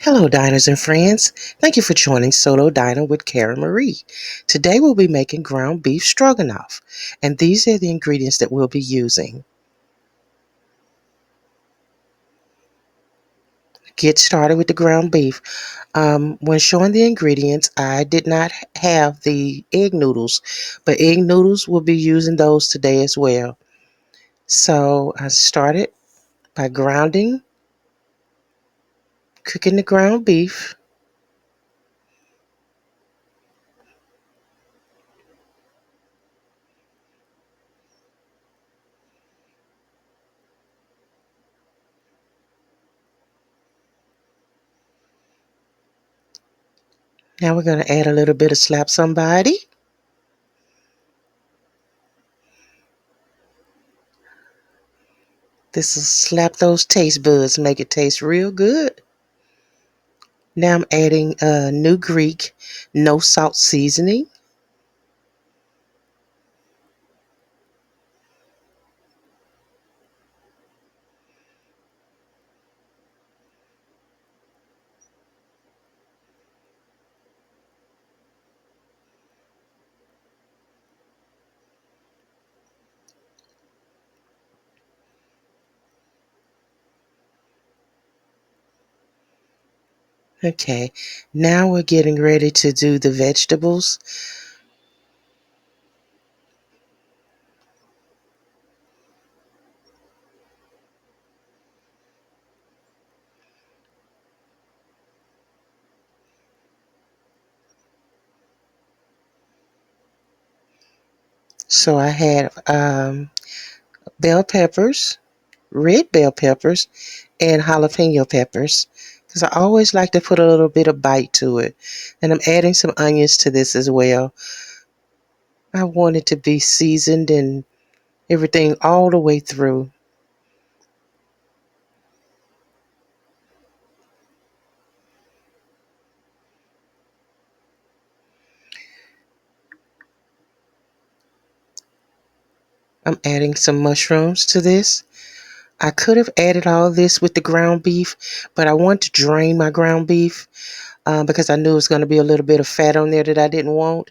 Hello, diners and friends. Thank you for joining Solo Diner with Karen Marie. Today we'll be making ground beef stroganoff, and these are the ingredients that we'll be using. Get started with the ground beef. When showing the ingredients, I did not have the egg noodles, but egg noodles will be using those today as well. So I started by cooking the ground beef. Now we're going to add a little bit of slap somebody. This will slap those taste buds, make it taste real good. Now I'm adding new Greek, no salt seasoning. Okay, now we're getting ready to do the vegetables. So I had bell peppers, red bell peppers, and jalapeno peppers because I always like to put a little bit of bite to it. And I'm adding some onions to this as well. I want it to be seasoned and everything all the way through. I'm adding some mushrooms to this. I could have added all this with the ground beef, but I want to drain my ground beef because I knew it was going to be a little bit of fat on there that I didn't want.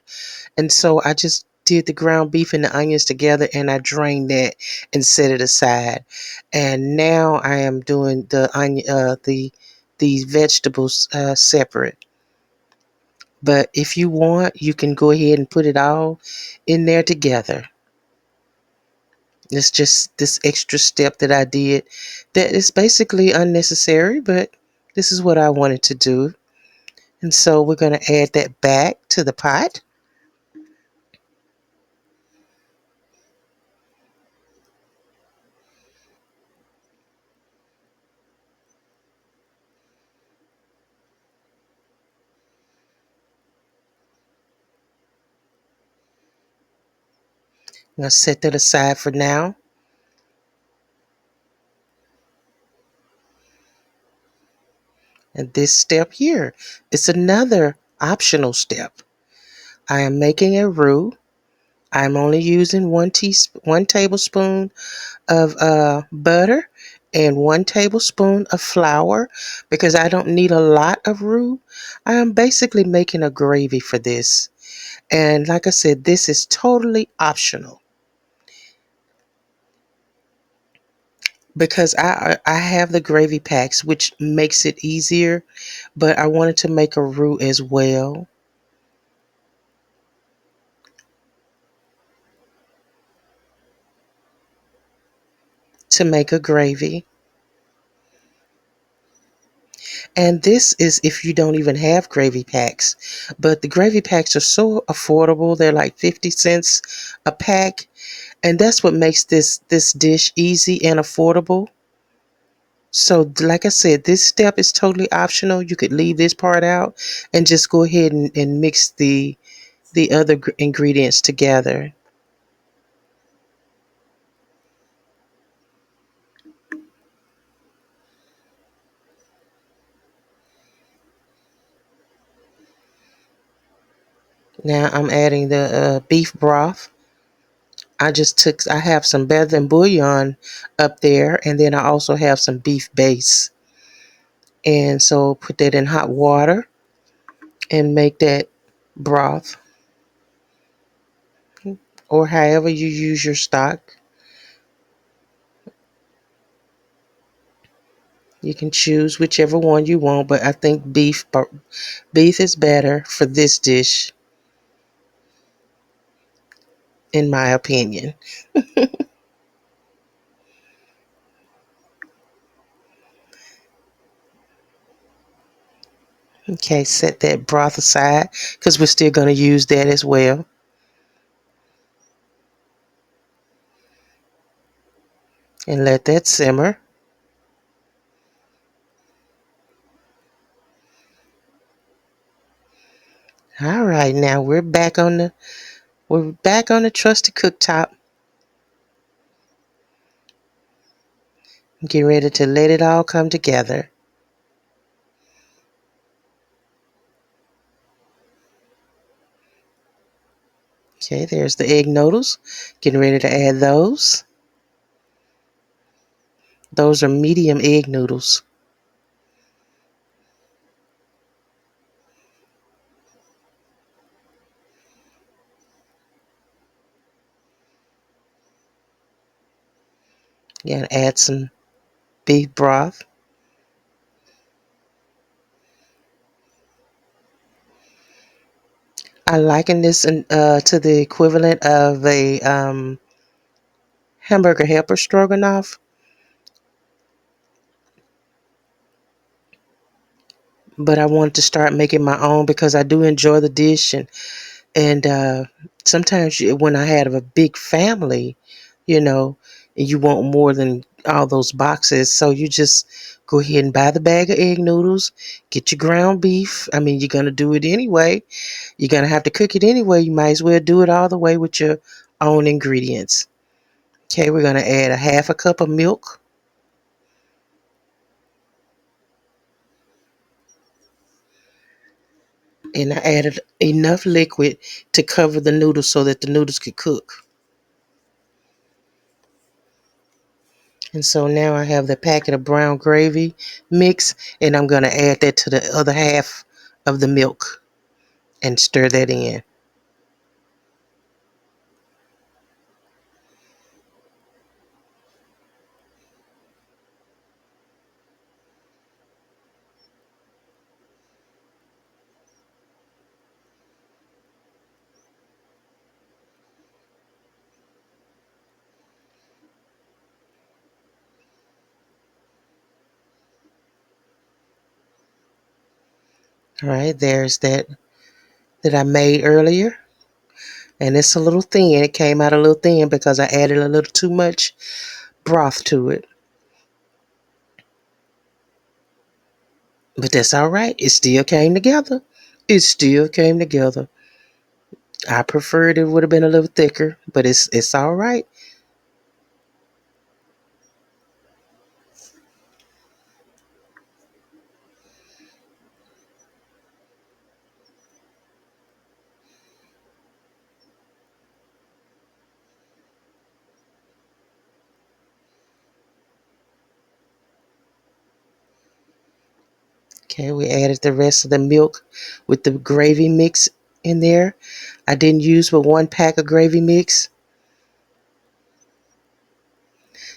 And so I just did the ground beef and the onions together and I drained that and set it aside. And now I am doing these vegetables separate. But if you want, you can go ahead and put it all in there together. It's just this extra step that I did that is basically unnecessary, but this is what I wanted to do. And so we're going to add that back to the pot. I'm going to set that aside for now. And this step here is another optional step. I am making a roux. I'm only using one tablespoon of butter and 1 tablespoon of flour because I don't need a lot of roux. I am basically making a gravy for this. And like I said, this is totally optional because I have the gravy packs, which makes it easier, but I wanted to make a roux as well to make a gravy. And this is if you don't even have gravy packs. But the gravy packs are so affordable. They're like 50 cents a pack. And that's what makes this dish easy and affordable. So like I said, this step is totally optional. You could leave this part out and just go ahead and mix the other ingredients together. Now I'm adding the beef broth. I have some better than bouillon up there, and then I also have some beef base. And so put that in hot water and make that broth, or however you use your stock. You can choose whichever one you want, but I think beef is better for this dish, in my opinion. Okay, set that broth aside because we're still going to use that as well. And let that simmer. All right, now we're back on the trusty cooktop. Get ready to let it all come together. Okay, there's the egg noodles. Getting ready to add those. Those are medium egg noodles. You gotta add some beef broth. I liken this to the equivalent of a hamburger helper stroganoff, but I wanted to start making my own because I do enjoy the dish, and sometimes when I have a big family, you know, and you want more than all those boxes, so you just go ahead and buy the bag of egg noodles, get your ground beef. I mean, you're gonna do it anyway. You're gonna have to cook it anyway. You might as well do it all the way with your own ingredients. Okay, we're gonna add a half a cup of milk, and I added enough liquid to cover the noodles so that the noodles could cook. And so now I have the packet of brown gravy mix, and I'm going to add that to the other half of the milk and stir that in. All right, there's that I made earlier. And it's a little thin. It came out a little thin because I added a little too much broth to it. But that's all right. It still came together. It still came together. I preferred it would have been a little thicker, but it's all right. Okay, we added the rest of the milk with the gravy mix in there. I didn't use but one pack of gravy mix.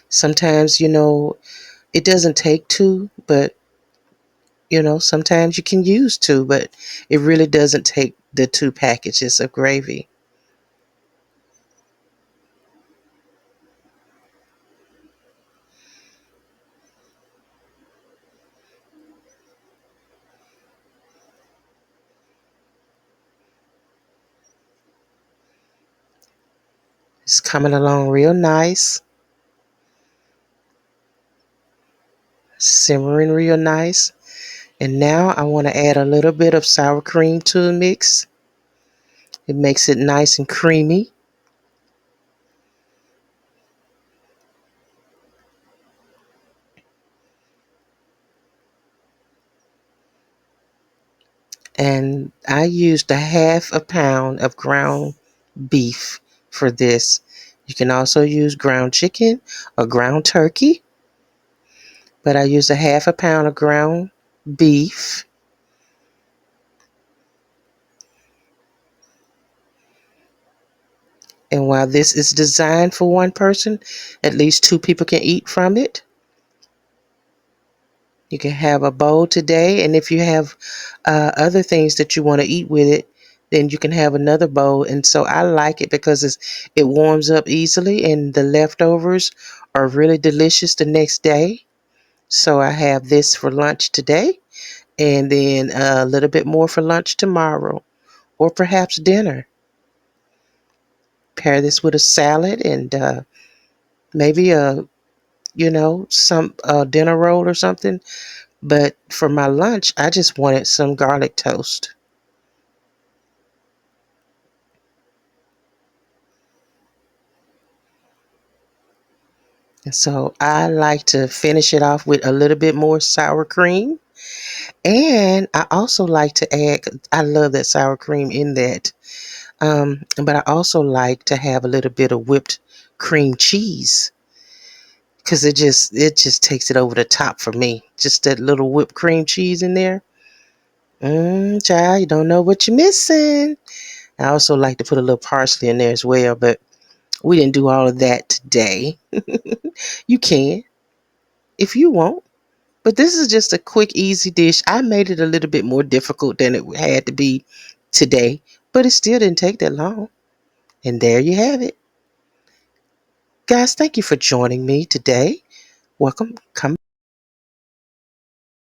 Sometimes, it doesn't take two, but, sometimes you can use two, but it really doesn't take the two packages of gravy. It's coming along real nice, simmering real nice. And now I want to add a little bit of sour cream to the mix. It makes it nice and creamy. And I used a half a pound of ground beef for this. You can also use ground chicken or ground turkey, but I used a half a pound of ground beef. And while this is designed for one person, at least two people can eat from it. You can have a bowl today, and if you have other things that you want to eat with it, then you can have another bowl. And so I like it because it warms up easily, and the leftovers are really delicious the next day. So I have this for lunch today, and then a little bit more for lunch tomorrow, or perhaps dinner. Pair this with a salad and maybe some dinner roll or something. But for my lunch, I just wanted some garlic toast. And so I like to finish it off with a little bit more sour cream. And I also like to add, I love that sour cream in that. But I also like to have a little bit of whipped cream cheese because it just takes it over the top for me. Just that little whipped cream cheese in there. Child, you don't know what you're missing. I also like to put a little parsley in there as well, but we didn't do all of that today. You can if you want. But this is just a quick, easy dish. I made it a little bit more difficult than it had to be today, but it still didn't take that long. And there you have it. Guys, thank you for joining me today. Welcome. Come